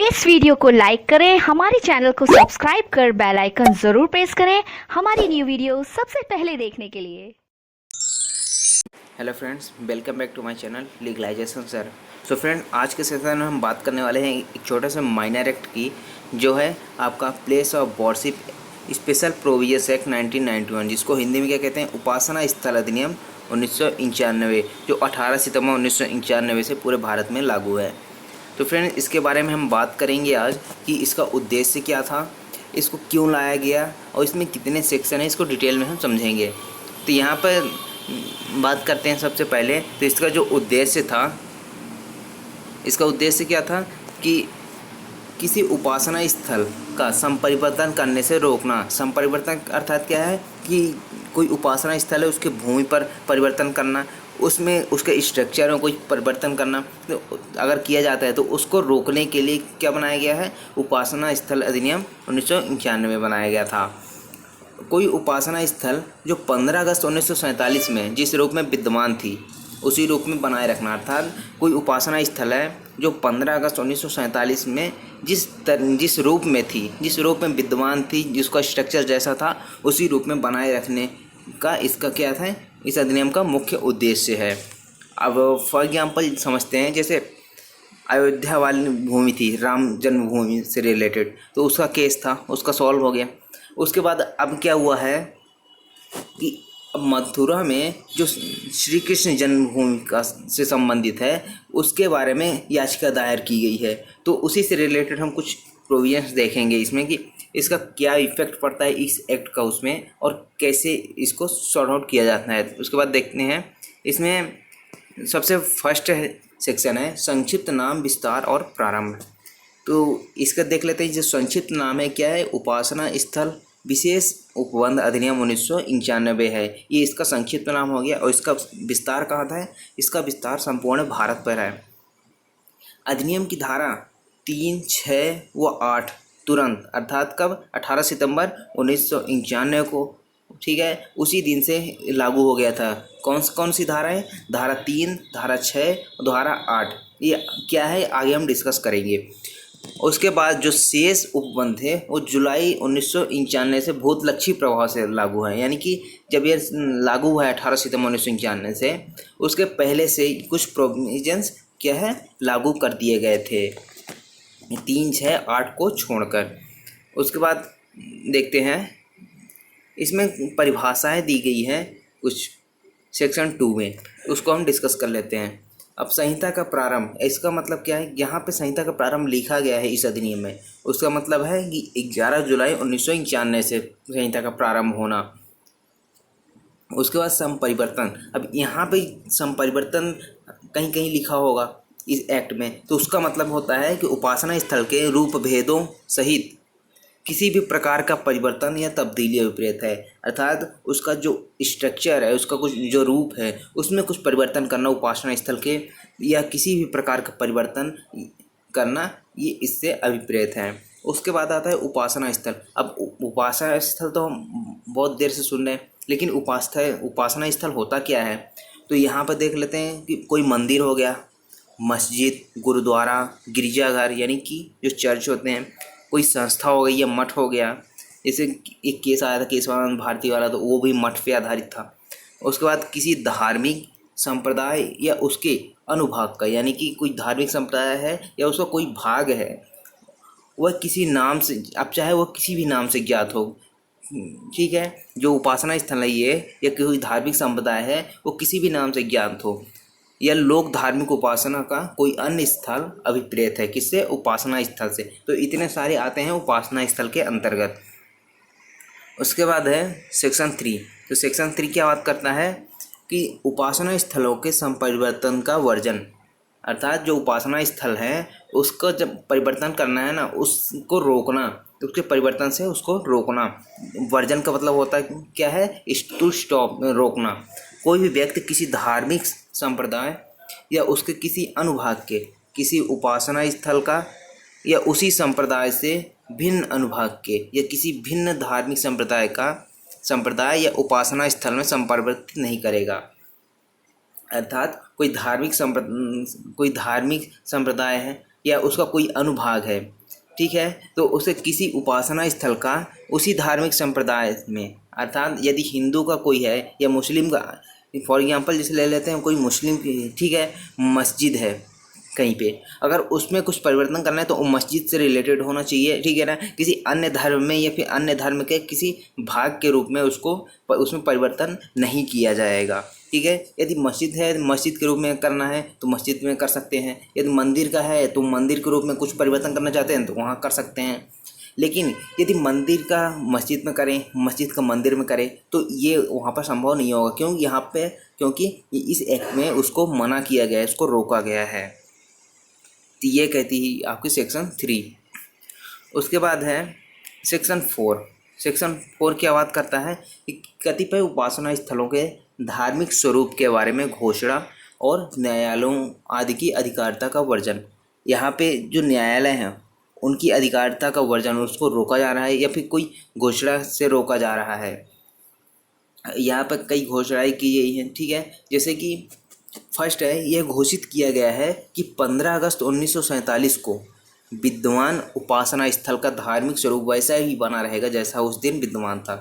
इस वीडियो को लाइक करें, हमारे चैनल को सब्सक्राइब कर बेल आइकन जरूर प्रेस करें हमारी न्यू वीडियो सबसे पहले देखने के लिए। Hello friends, welcome back to my channel legalization sir. So friend, आज के सेशन में हम बात करने वाले हैं एक छोटे से माइनर एक्ट की, जो है आपका place of worship special provisions act 1991, जिसको हिंदी में क्या कहते हैं, उपासना स्थल अधिनियम 1991, जो 18 सितंबर 1991 से पूरे भारत में लागू है। तो फ्रेंड, इसके बारे में हम बात करेंगे आज कि इसका उद्देश्य क्या था, इसको क्यों लाया गया और इसमें कितने सेक्शन हैं, इसको डिटेल में हम समझेंगे। तो यहाँ पर बात करते हैं सबसे पहले। तो इसका जो उद्देश्य था, इसका उद्देश्य क्या था कि किसी उपासना स्थल का संपरिवर्तन करने से रोकना। संपरिवर्तन अर्थात क्या है कि कोई उपासना स्थल है, उसके भूमि पर परिवर्तन करना, उसमें उसके स्ट्रक्चर में कोई परिवर्तन करना, तो अगर किया जाता है तो उसको रोकने के लिए क्या बनाया गया है, उपासना स्थल अधिनियम 1991 बनाया गया था। कोई उपासना स्थल जो 15 अगस्त 1947 में जिस रूप में विद्यमान थी उसी रूप में बनाए रखना। अर्थात कोई उपासना स्थल है जो 15 अगस्त 1947 में जिस रूप में थी, जिस रूप में विद्यमान थी, जिसका स्ट्रक्चर जैसा था, उसी रूप में बनाए रखने का इसका क्या था, इस अधिनियम का मुख्य उद्देश्य है। अब फॉर एग्जाम्पल समझते हैं, जैसे अयोध्या वाली भूमि थी, राम जन्मभूमि से रिलेटेड, तो उसका केस था, उसका सॉल्व हो गया। उसके बाद अब क्या हुआ है कि अब मथुरा में जो श्री कृष्ण जन्मभूमि का से संबंधित है, उसके बारे में याचिका दायर की गई है। तो उसी से रिलेटेड हम कुछ प्रोविजंस देखेंगे इसमें कि इसका क्या इफेक्ट पड़ता है इस एक्ट का उसमें, और कैसे इसको सॉर्ट आउट किया जाता है। उसके बाद देखते हैं, इसमें सबसे फर्स्ट सेक्शन है संक्षिप्त नाम, विस्तार और प्रारंभ। तो इसका देख लेते हैं। जो संक्षिप्त नाम है क्या है, उपासना स्थल विशेष उपबंध अधिनियम 1991 है, ये इसका संक्षिप्त नाम हो गया। और इसका विस्तार कहाँ था है, इसका विस्तार संपूर्ण भारत पर है। अधिनियम की धारा 3, 6 व 8 तुरंत, अर्थात कब, 18 सितंबर 1991 को, ठीक है, उसी दिन से लागू हो गया था। कौन सी धारा है, धारा 3, धारा 6 और धारा 8। ये क्या है आगे हम डिस्कस करेंगे। उसके बाद जो शेष उपबंध है वो जुलाई 1991 से भूतलक्षी प्रभाव से लागू है। यानी कि जब ये लागू हुआ है 18 सितंबर 1991 से, उसके पहले से कुछ प्रोविजंस क्या है लागू कर दिए गए थे, 3, 6, 8 को छोड़कर। उसके बाद देखते हैं, इसमें परिभाषाएं दी गई हैं कुछ सेक्शन 2 में, उसको हम डिस्कस कर लेते हैं। अब संहिता का प्रारंभ, इसका मतलब क्या है, यहाँ पे संहिता का प्रारंभ लिखा गया है इस अधिनियम में, उसका मतलब है कि 11 जुलाई 1991 से संहिता का प्रारंभ होना। उसके बाद संपरिवर्तन, अब यहाँ पे संपरिवर्तन कहीं कहीं लिखा होगा इस एक्ट में, तो उसका मतलब होता है कि उपासना स्थल के रूप भेदों सहित किसी भी प्रकार का परिवर्तन या तब्दीली अभिप्रेत है। अर्थात उसका जो स्ट्रक्चर है, उसका कुछ जो रूप है, उसमें कुछ परिवर्तन करना उपासना स्थल के, या किसी भी प्रकार का परिवर्तन करना, ये इससे अभिप्रेत है। उसके बाद आता है उपासना स्थल। अब उपासना स्थल तो हम बहुत देर से सुन रहे हैं, लेकिन उपासना स्थल होता क्या है, तो यहाँ पर देख लेते हैं कि कोई मंदिर हो गया, मस्जिद, गुरुद्वारा, गिरजाघर यानी कि जो चर्च होते हैं, कोई संस्था हो गई या मठ हो गया। जैसे एक केस आया था केशवानंद भारती वाला, तो वो भी मठ पे आधारित था। उसके बाद किसी धार्मिक संप्रदाय या उसके अनुभाग का, यानी कि कोई धार्मिक संप्रदाय है या उसका कोई भाग है, वह किसी नाम से, अब चाहे वह किसी भी नाम से ज्ञात हो, ठीक है, जो उपासना स्थल है ये या कोई धार्मिक संप्रदाय है, वो किसी भी नाम से ज्ञात हो, या लोक धार्मिक उपासना का कोई अन्य स्थल अभिप्रेत है किससे, उपासना स्थल से। तो इतने सारे आते हैं उपासना स्थल के अंतर्गत। उसके बाद है सेक्शन 3। तो सेक्शन 3 क्या बात करता है कि उपासना स्थलों के संपरिवर्तन का वर्जन। अर्थात जो उपासना स्थल है उसका जब परिवर्तन करना है ना, उसको रोकना, तो उसके परिवर्तन से उसको रोकना। वर्जन का मतलब होता है क्या है, टू स्टॉप, रोकना। कोई भी व्यक्ति किसी धार्मिक संप्रदाय या उसके किसी अनुभाग के किसी उपासना स्थल का या उसी संप्रदाय से भिन्न अनुभाग के या किसी भिन्न धार्मिक संप्रदाय या उपासना स्थल में संपरिवर्तित नहीं करेगा। अर्थात कोई धार्मिक संप्रदाय है या उसका कोई अनुभाग है, ठीक है, तो उसे किसी उपासना स्थल का उसी धार्मिक संप्रदाय में, अर्थात यदि हिंदू का कोई है या मुस्लिम का, फॉर एग्जांपल जैसे ले लेते हैं कोई मुस्लिम की, ठीक है, मस्जिद है कहीं पे, अगर उसमें कुछ परिवर्तन करना है तो वो मस्जिद से रिलेटेड होना चाहिए, ठीक है ना, किसी अन्य धर्म में या फिर अन्य धर्म के किसी भाग के रूप में उसमें परिवर्तन नहीं किया जाएगा, ठीक है। यदि मस्जिद है, मस्जिद के रूप में करना है तो मस्जिद में कर सकते हैं, यदि मंदिर का है तो मंदिर के रूप में कुछ परिवर्तन करना चाहते हैं तो वहाँ कर सकते हैं। लेकिन यदि मंदिर का मस्जिद में करें, मस्जिद का मंदिर में करें तो ये वहाँ पर संभव नहीं होगा, क्यों, यहाँ पे क्योंकि इस एक्ट में उसको मना किया गया है, उसको रोका गया है। तो ये कहती है आपकी सेक्शन 3। उसके बाद है सेक्शन 4। सेक्शन 4 क्या बात करता है कि कतिपय उपासना स्थलों के धार्मिक स्वरूप के बारे में घोषणा और न्यायालयों आदि की अधिकारिता का वर्जन। यहाँ पे जो न्यायालय हैं उनकी अधिकारिता का वर्जन, उसको रोका जा रहा है या फिर कोई घोषणा से रोका जा रहा है। यहाँ पर कई घोषणाएं की गई हैं, ठीक है, जैसे कि फर्स्ट है, यह घोषित किया गया है कि 15 अगस्त 1947 को विद्यमान उपासना स्थल का धार्मिक स्वरूप वैसा ही बना रहेगा जैसा उस दिन विद्यमान था।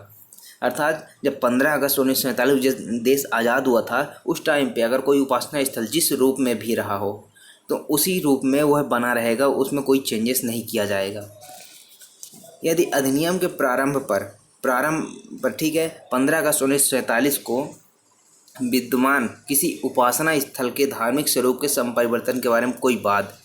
अर्थात जब 15 अगस्त 1947 जिस देश आज़ाद हुआ था उस टाइम पे अगर कोई उपासना स्थल जिस रूप में भी रहा हो तो उसी रूप में वह बना रहेगा, उसमें कोई चेंजेस नहीं किया जाएगा। यदि अधिनियम के प्रारंभ पर ठीक है 15 अगस्त 1947 को विद्यमान किसी उपासना स्थल के धार्मिक स्वरूप के संपरिवर्तन के बारे में कोई बात,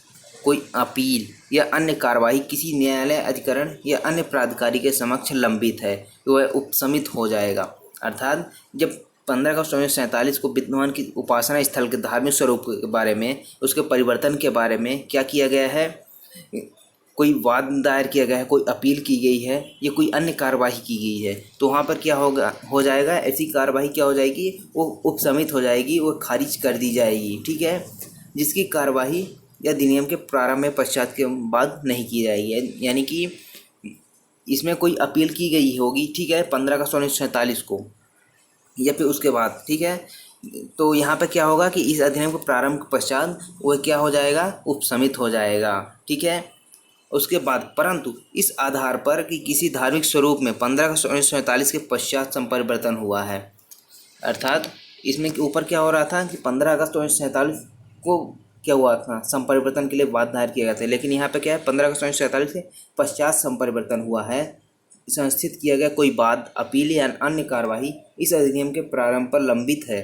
कोई अपील या अन्य कार्रवाई किसी न्यायालय, अधिकरण या अन्य प्राधिकारी के समक्ष लंबित है तो वह उपशमित हो जाएगा। अर्थात जब 15 अगस्त 1947 को विद्यमान की उपासना स्थल के धार्मिक स्वरूप के बारे में, उसके परिवर्तन के बारे में क्या किया गया है, कोई वाद दायर किया गया है, कोई अपील की गई है या कोई अन्य कार्रवाई की गई है तो वहाँ पर क्या हो जाएगा, ऐसी कार्रवाई क्या हो जाएगी, वो उपशमित हो जाएगी, वो खारिज कर दी जाएगी, ठीक है, जिसकी कार्रवाई या अधिनियम के प्रारंभ में पश्चात के बाद नहीं की जाएगी। यानी कि इसमें कोई अपील की गई होगी, ठीक है, 15 अगस्त 1947 को या फिर उसके बाद, ठीक है, तो यहाँ पर क्या होगा कि इस अधिनियम के प्रारंभ के पश्चात वह क्या हो जाएगा, उपशमित हो जाएगा, ठीक है। उसके बाद परंतु इस आधार पर कि किसी धार्मिक स्वरूप में 15 अगस्त 1947 के पश्चात संपरिवर्तन हुआ है, अर्थात इसमें ऊपर क्या हो रहा था कि 15 अगस्त 1947 को क्या हुआ था, संपरिवर्तन के लिए वाद दायर किया गया था, लेकिन यहाँ पे क्या है 15 अगस्त 1947 के पश्चात संपरिवर्तन हुआ है, संस्थित किया गया कोई वाद, अपील या अन्य कार्रवाई इस अधिनियम के प्रारंभ पर लंबित है।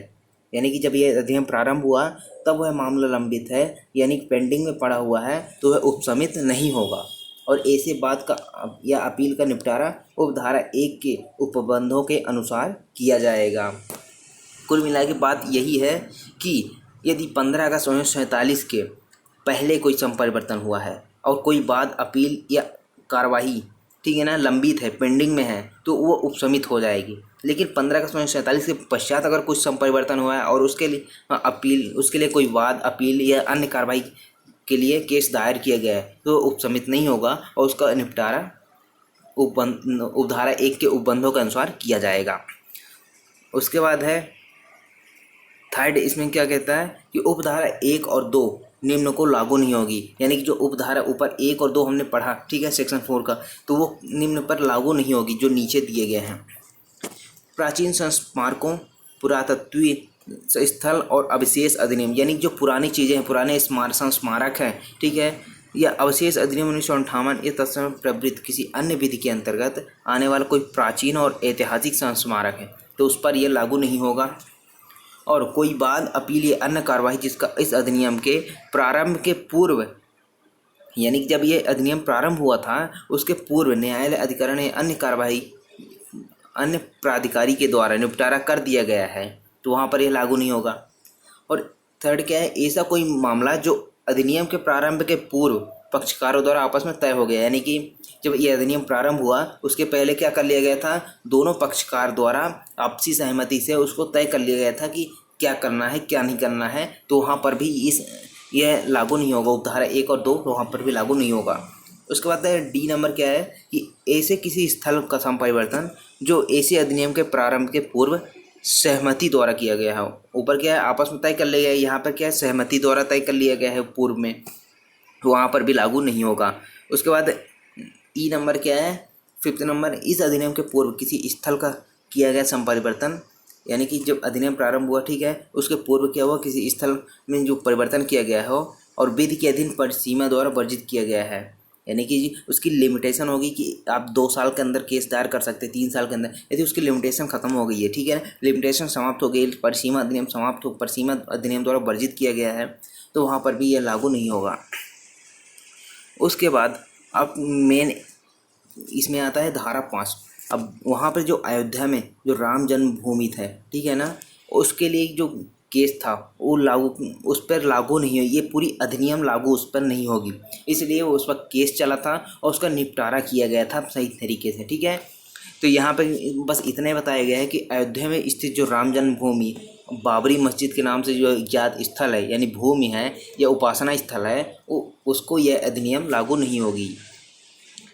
यानी कि जब यह अधिनियम प्रारंभ हुआ तब वह मामला लंबित है, यानी पेंडिंग में पड़ा हुआ है तो वह उपशमित नहीं होगा और ऐसे बात का या अपील का निपटारा उपधारा 1 के उपबंधों के अनुसार किया जाएगा। कुल मिला के बात यही है कि यदि 15 अगस्त 1947 के पहले कोई संपरिवर्तन हुआ है और कोई बात, अपील या कार्रवाई, ठीक है ना, लंबित है, पेंडिंग में है तो वो उपशमित हो जाएगी। लेकिन 15 अगस्त 1947 के पश्चात अगर कुछ संपरिवर्तन हुआ है और उसके लिए अपील, उसके लिए कोई वाद, अपील या अन्य कार्रवाई के लिए केस दायर किया गया है तो उपशमित नहीं होगा और उसका निपटारा उपधारा 1 के उपबंधों के अनुसार किया जाएगा। उसके बाद है थर्ड, इसमें क्या कहता है कि उपधारा 1 और 2 निम्न को लागू नहीं होगी। यानी कि जो उपधारा ऊपर 1 और 2 हमने पढ़ा, ठीक है, सेक्शन 4 का, तो वो निम्न पर लागू नहीं होगी जो नीचे दिए गए हैं। प्राचीन स्मारकों, पुरातत्वीय स्थल और अवशेष अधिनियम, यानी जो पुरानी चीज़ें हैं, पुराने स्मारक हैं, ठीक है, या अवशेष अधिनियम 1958 या तत्समय प्रवृत्त किसी अन्य विधि के अंतर्गत आने वाला कोई प्राचीन और ऐतिहासिक स्मारक है तो उस पर यह लागू नहीं होगा। और कोई वाद, अपील या अन्य कार्रवाई जिसका इस अधिनियम के प्रारंभ के पूर्व, यानी कि जब ये अधिनियम प्रारंभ हुआ था उसके पूर्व न्यायालय, अधिकरण या अन्य कार्रवाई अन्य प्राधिकारी के द्वारा निपटारा कर दिया गया है तो वहाँ पर यह लागू नहीं होगा। और थर्ड क्या है, ऐसा कोई मामला जो अधिनियम के प्रारंभ के पूर्व पक्षकारों द्वारा आपस में तय हो गया, यानी कि जब यह अधिनियम प्रारंभ हुआ उसके पहले क्या कर लिया गया था, दोनों पक्षकार द्वारा आपसी सहमति से उसको तय कर लिया गया था कि क्या करना है क्या नहीं करना है, तो वहाँ पर भी यह लागू नहीं होगा। उपधारा 1 और 2 वहाँ पर भी लागू नहीं होगा। उसके बाद डी नंबर क्या है कि ऐसे किसी स्थल का संपरिवर्तन जो ऐसे अधिनियम के प्रारंभ के पूर्व सहमति द्वारा किया गया है। ऊपर क्या है, आपस में तय कर लिया गया है, यहाँ पर क्या है, सहमति द्वारा तय कर लिया गया है पूर्व में, तो वहाँ पर भी लागू नहीं होगा। उसके बाद ई नंबर क्या है, 5th नंबर, इस अधिनियम के पूर्व किसी स्थल का किया गया संपरिवर्तन, यानी कि जब अधिनियम प्रारंभ हुआ, ठीक है, उसके पूर्व क्या हुआ, किसी स्थल में जो परिवर्तन किया गया हो और विधि के अधीन परिसीमा द्वारा वर्जित किया गया है, यानी कि उसकी लिमिटेशन होगी कि आप 2 साल के अंदर केस दायर कर सकते हैं, 3 साल के अंदर, यदि उसकी लिमिटेशन खत्म हो गई है, ठीक है, लिमिटेशन समाप्त हो गई, परिसीमा अधिनियम समाप्त हो, परिसीमा अधिनियम द्वारा वर्जित किया गया है, तो वहाँ पर भी यह लागू नहीं होगा। उसके बाद अब मेन इसमें आता है धारा 5। अब वहाँ पर जो अयोध्या में जो राम जन्मभूमि थे, ठीक है ना, उसके लिए जो केस था वो लागू, उस पर लागू नहीं है, ये पूरी अधिनियम लागू उस पर नहीं होगी, इसलिए उस पर केस चला था और उसका निपटारा किया गया था सही तरीके से, ठीक है। तो यहाँ पे बस इतना ही बताया गया है कि अयोध्या में स्थित जो राम जन्मभूमि बाबरी मस्जिद के नाम से जो ज्ञात स्थल है, यानी भूमि है या उपासना स्थल है, उसको यह अधिनियम लागू नहीं होगी,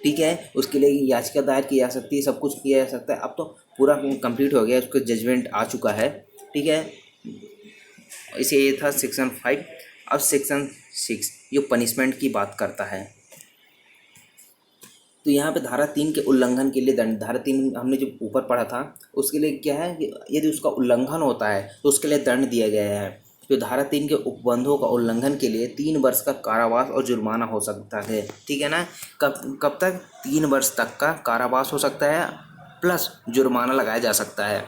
ठीक है। उसके लिए याचिका दायर की जा सकती है, सब कुछ किया जा सकता है। अब तो पूरा कंप्लीट हो गया, उसका जजमेंट आ चुका है, ठीक है। इसे ये था सेक्शन 5। अब सेक्शन 6 जो पनिशमेंट की बात करता है, तो यहाँ पे धारा 3 के उल्लंघन के लिए दंड, धारा 3 हमने जो ऊपर पढ़ा था उसके लिए क्या है कि यदि उसका उल्लंघन होता है तो उसके लिए दंड दिया गया है। तो धारा 3 के उपबंधों का उल्लंघन के लिए 3 वर्ष का कारावास और जुर्माना हो सकता है, ठीक है ना। कब तक? 3 वर्ष तक का कारावास हो सकता है प्लस जुर्माना लगाया जा सकता है।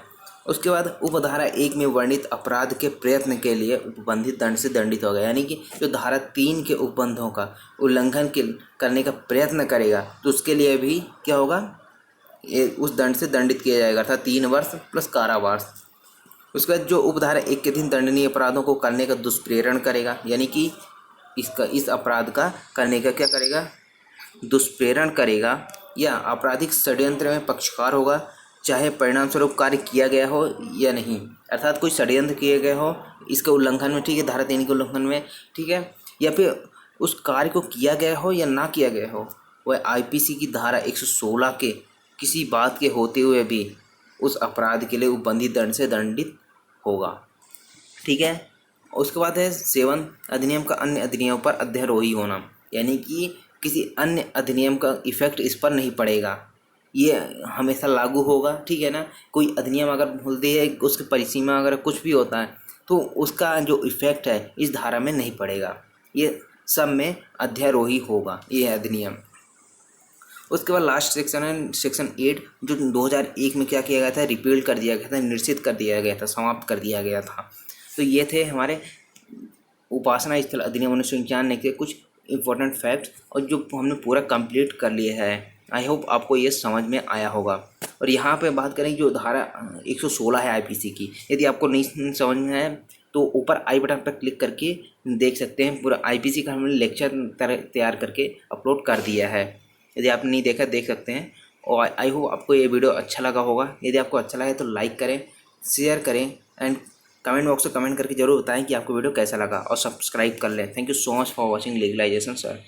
उसके बाद उपधारा 1 में वर्णित अपराध के प्रयत्न के लिए उपबंधित दंड से दंडित होगा, यानी कि जो धारा 3 के उपबंधों का उल्लंघन करने का प्रयत्न करेगा तो उसके लिए भी क्या होगा, ये उस दंड से दंडित किया जाएगा, अर्थात 3 वर्ष प्लस कारावास। उसके बाद जो उपधारा 1 के अधीन दंडनीय अपराधों को करने का दुष्प्रेरण करेगा, यानी कि इस अपराध का करने का क्या करेगा, दुष्प्रेरण करेगा या आपराधिक षड्यंत्र में पक्षकार होगा, चाहे परिणाम स्वरूप कार्य किया गया हो या नहीं, अर्थात कोई षड्यंत्र किए गए हो इसके उल्लंघन में, ठीक है, धारा 3 के उल्लंघन में, ठीक है, या फिर उस कार्य को किया गया हो या ना किया गया हो, वह आईपीसी की धारा 116 के किसी बात के होते हुए भी उस अपराध के लिए उपबंधित दंड से दंडित होगा, ठीक है। उसके बाद है 7 अधिनियम का अन्य अधिनियम पर अध्यारोही होना, यानी कि किसी अन्य अधिनियम का इफेक्ट इस पर नहीं पड़ेगा, ये हमेशा लागू होगा, ठीक है ना। कोई अधिनियम अगर भूलती है, उसकी परिसीमा अगर कुछ भी होता है तो उसका जो इफेक्ट है इस धारा में नहीं पड़ेगा, ये सब में अध्यारोही होगा ये अधिनियम। उसके बाद लास्ट सेक्शन है सेक्शन 8, जो 2001 में क्या किया गया था, रिपील कर दिया गया था, निश्चित कर दिया गया था, समाप्त कर दिया गया था। तो ये थे हमारे उपासना स्थल अधिनियम 1991 के कुछ इंपॉर्टेंट फैक्ट्स, और जो हमने पूरा कंप्लीट कर लिया है। आई होप आपको ये समझ में आया होगा। और यहाँ पे बात करें जो धारा 116 है आईपीसी की, यदि आपको नहीं समझ में आया तो ऊपर आई बटन पर क्लिक करके देख सकते हैं, पूरा आईपीसी का हमने लेक्चर तैयार करके अपलोड कर दिया है, यदि आपने नहीं देखा देख सकते हैं। और आई होप आपको ये वीडियो अच्छा लगा होगा। यदि आपको अच्छा लगे तो लाइक करें, शेयर करें एंड कमेंट बॉक्स में कमेंट करके जरूर बताएं कि आपको वीडियो कैसा लगा, और सब्सक्राइब कर लें। Thank you so much for watching legalisation sir.